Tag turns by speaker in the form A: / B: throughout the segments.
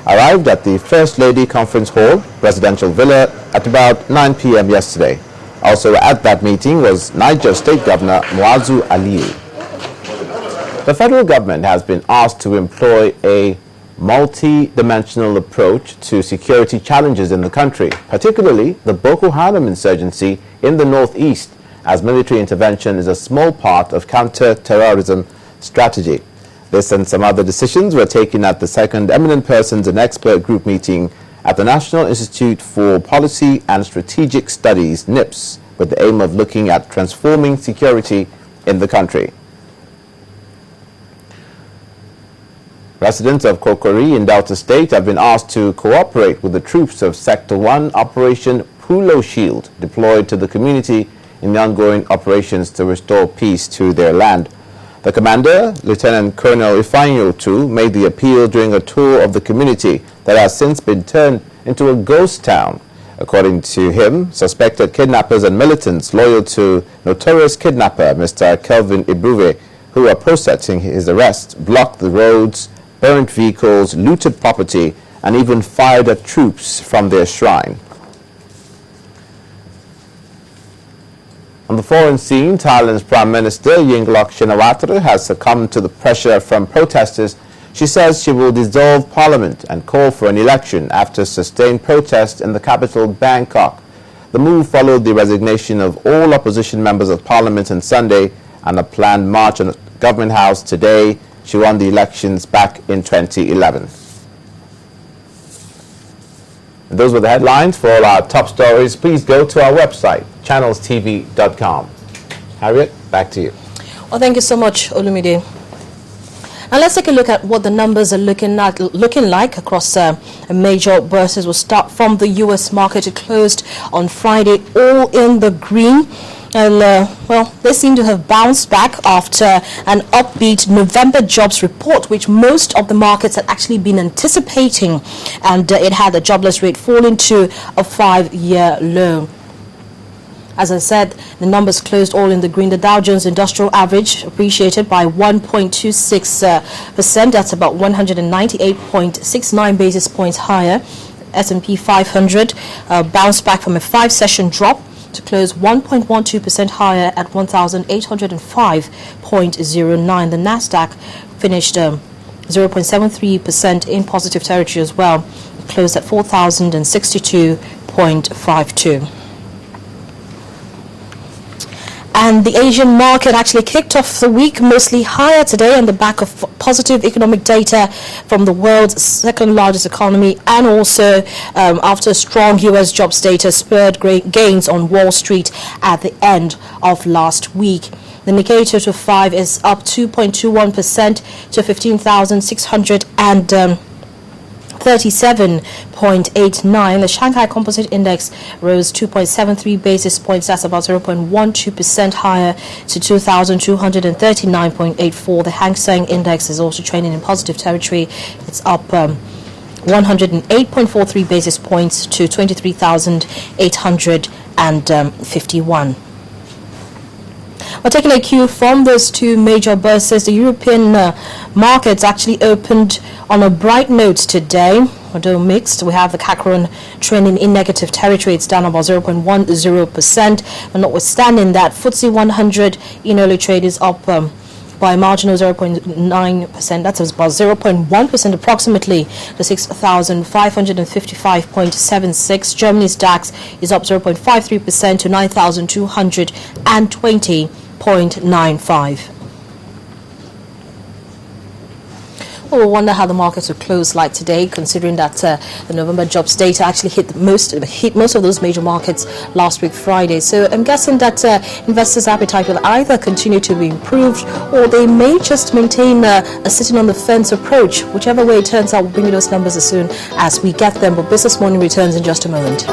A: arrived at the First Lady Conference Hall, Presidential Villa, at about 9 p.m. yesterday. Also at that meeting was Niger State Governor Muazu Aliyu. The federal government has been asked to employ a multi-dimensional approach to security challenges in the country, particularly the Boko Haram insurgency in the northeast, as military intervention is a small part of counter-terrorism strategy. This and some other decisions were taken at the second Eminent Persons and Expert Group meeting at the National Institute for Policy and Strategic Studies, NIPS, with the aim of looking at transforming security in the country. Residents of Kokori in Delta State have been asked to cooperate with the troops of Sector 1 Operation Pulo Shield deployed to the community in the ongoing operations to restore peace to their land. The commander, Lieutenant Colonel Ifeanyi Otu, made the appeal during a tour of the community that has since been turned into a ghost town. According to him, suspected kidnappers and militants loyal to notorious kidnapper Mr. Kelvin Ibruve, who are processing his arrest, blocked the roads, burnt vehicles, looted property, and even fired at troops from their shrine. On the foreign scene, Thailand's Prime Minister Yingluck Shinawatra has succumbed to the pressure from protesters. She says she will dissolve parliament and call for an election after sustained protests in the capital, Bangkok. The move followed the resignation of all opposition members of parliament on Sunday and a planned march on the Government House today. She won the elections back in 2011. And those were the headlines. For all our top stories, please go to our website, channelstv.com. Harriet, back to you.
B: Well, thank you so much, Olumide. Now let's take a look at what the numbers are looking like across major bourses. We'll start from the U.S. market. It closed on Friday all in the green. And, well, they seem to have bounced back after an upbeat November jobs report, which most of the markets had actually been anticipating. And it had the jobless rate falling to a 5-year low. As I said, the numbers closed all in the green. The Dow Jones Industrial Average appreciated by 1.26%. That's about 198.69 basis points higher. S&P 500 bounced back from a 5-session drop to close 1.12% higher at 1,805.09. The Nasdaq finished 0.73% in positive territory as well. It closed at 4,062.52. And the Asian market actually kicked off the week mostly higher today on the back of positive economic data from the world's second largest economy, and also after strong U.S. jobs data spurred great gains on Wall Street at the end of last week. The Nikkei 225 is up 2.21% to 15,637.89. The Shanghai Composite Index rose 2.73 basis points. That's about 0.12% higher to 2,239.84. The Hang Seng Index is also trading in positive territory. It's up 108.43 basis points to 23,851. We're taking a cue from those two major bourses. The European markets actually opened on a bright note today, although mixed. We have the CAC trending in negative territory. It's down about 0.10%. But notwithstanding that, FTSE 100 in early trade is up by a marginal 0.9%. That's about 0.1% approximately to 6,555.76. Germany's DAX is up 0.53% to 9,220.95. Well, we wonder how the markets will close like today, considering that the November jobs data actually hit most of those major markets last week Friday. So I'm guessing that investors' appetite will either continue to be improved, or they may just maintain a sitting on the fence approach. Whichever way it turns out, we'll bring you those numbers as soon as we get them. But Business Morning returns in just a moment.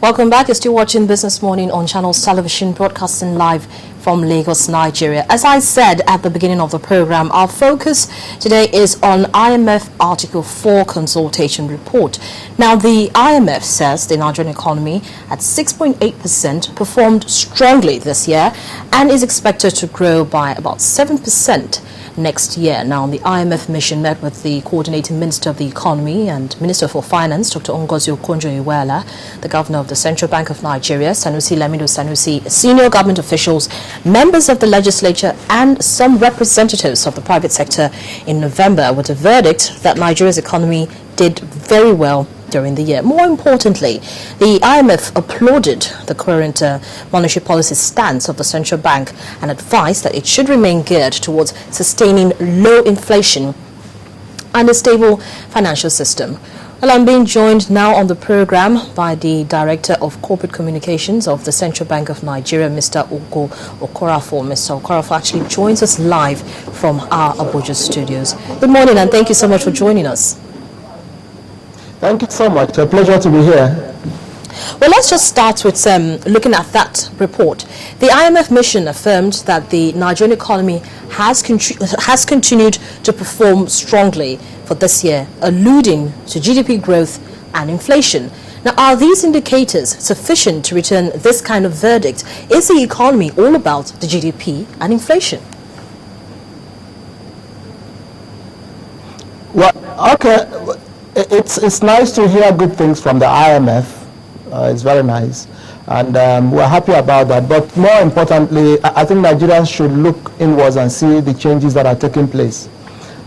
B: Welcome back. You're still watching Business Morning on Channels Television, broadcasting live from Lagos, Nigeria. As I said at the beginning of the program, our focus today is on IMF Article 4 consultation report. Now, the IMF says the Nigerian economy at 6.8% performed strongly this year and is expected to grow by about 7% next year. Now, the IMF mission met with the coordinating Minister of the Economy and Minister for Finance, Dr. Ngozi Okonjo-Iweala, the Governor of the Central Bank of Nigeria, Sanusi Lamido Sanusi, senior government officials, members of the legislature, and some representatives of the private sector in November, with a verdict that Nigeria's economy did very well during the year. More importantly, the IMF applauded the current monetary policy stance of the central bank and advised that it should remain geared towards sustaining low inflation and a stable financial system. Well, I'm being joined now on the program by the Director of Corporate Communications of the Central Bank of Nigeria, Mr. Ugo Okorafor. Mr. Okorafor actually joins us live from our Abuja studios. Good morning, and thank you so much for joining us.
C: Thank you so much. A pleasure to be here.
B: Well, let's just start with looking at that report. The IMF mission affirmed that the Nigerian economy has continued to perform strongly for this year, alluding to GDP growth and inflation. Now, are these indicators sufficient to return this kind of verdict? Is the economy all about the GDP and inflation?
C: Well, okay. It's nice to hear good things from the IMF. It's very nice. And we're happy about that. But more importantly, I think Nigerians should look inwards and see the changes that are taking place.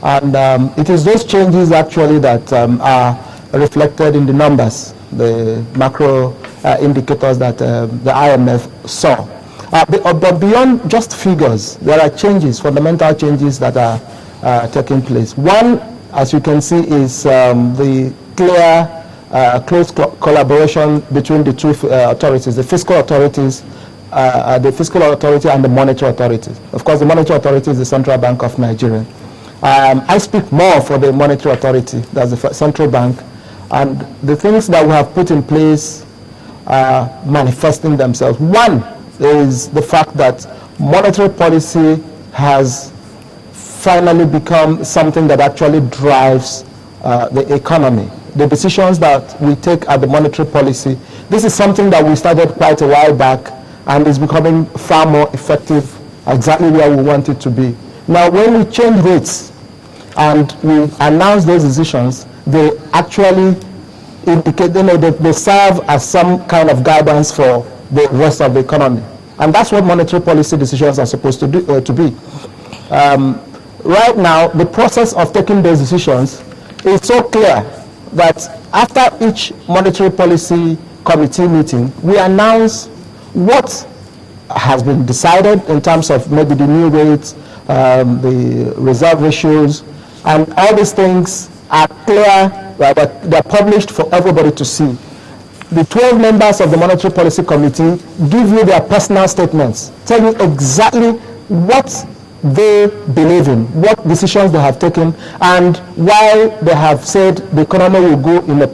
C: And it is those changes actually that are reflected in the numbers, the macro indicators that the IMF saw. But beyond just figures, there are changes, fundamental changes that are taking place. One, as you can see, is the clear, close collaboration between the two authorities, the fiscal authorities, the fiscal authority and the monetary authority. Of course, the monetary authority is the Central Bank of Nigeria. I speak more for the monetary authority, that's the central bank, and the things that we have put in place are manifesting themselves. One is the fact that monetary policy has finally become something that actually drives the economy. The decisions that we take at the monetary policy, this is something that we started quite a while back and is becoming far more effective, exactly where we want it to be. Now, when we change rates and we announce those decisions, they actually indicate, they serve as some kind of guidance for the rest of the economy. And that's what monetary policy decisions are supposed to be. Right now, the process of taking those decisions is so clear that after each monetary policy committee meeting, we announce what has been decided in terms of maybe the new rates, the reserve ratios, and all these things are clear, but they're published for everybody to see. The 12 members of the Monetary Policy Committee give you their personal statements, tell you exactly what they believe in, what decisions they have taken, and why they have said the economy will go in a